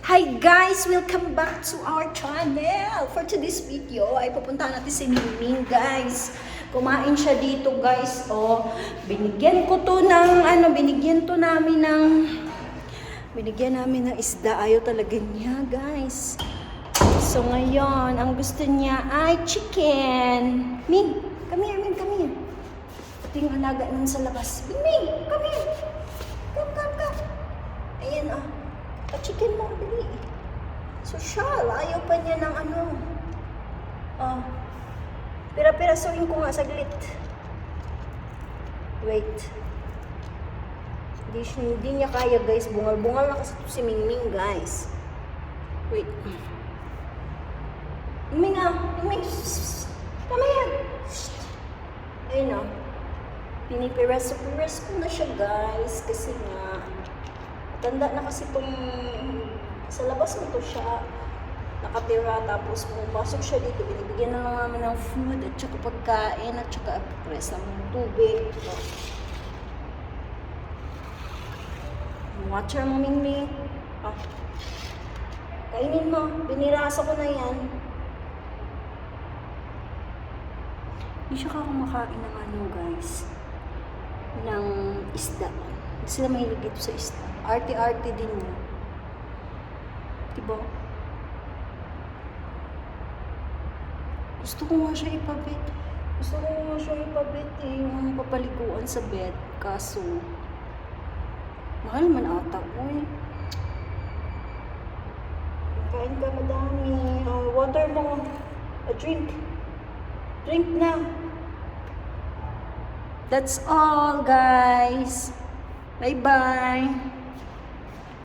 Hi guys! Welcome back to our channel! For today's video ay pupunta natin si Mingming guys. Kumain siya dito guys. Oh, binigyan namin ng isda. Ayaw talaga niya guys. So ngayon, ang gusto niya ay chicken. Ming, come here, Ming, come here. Ito yung alaga nun sa labas. Ming, come here. Come. Ayan oh. Chicken mo, dali. Social, ayaw pa niya ng ano. Oh. Pira-pirasuin ko nga, saglit. Wait. Hindi niya kaya guys. Bungal-bungal na kasi si Mingming guys. Wait. Mingming ah. Mingming. Come here. Ayun oh. Pinipiras ko na siya guys. Kasi nga, tanda na kasi itong sa labas mo to siya nakatira, tapos pumapasok siya dito, binibigyan na lang namin ng food at saka pagkain at saka press ng tubig. Watcher mo, Mingming. Ah. Kainin mo, binirasa ko na yan. Hindi siya kumakain ng ano guys, ng isda. Hindi sila mahilig dito sa isda. Arte-arte din niya. Diba? Gusto ko nga siya ipabit. Yung papaliguan sa bed. Kaso, mahal man ata. Uy. Kain ka madami. Water mo. Drink. Drink na. That's all, guys. Bye-bye.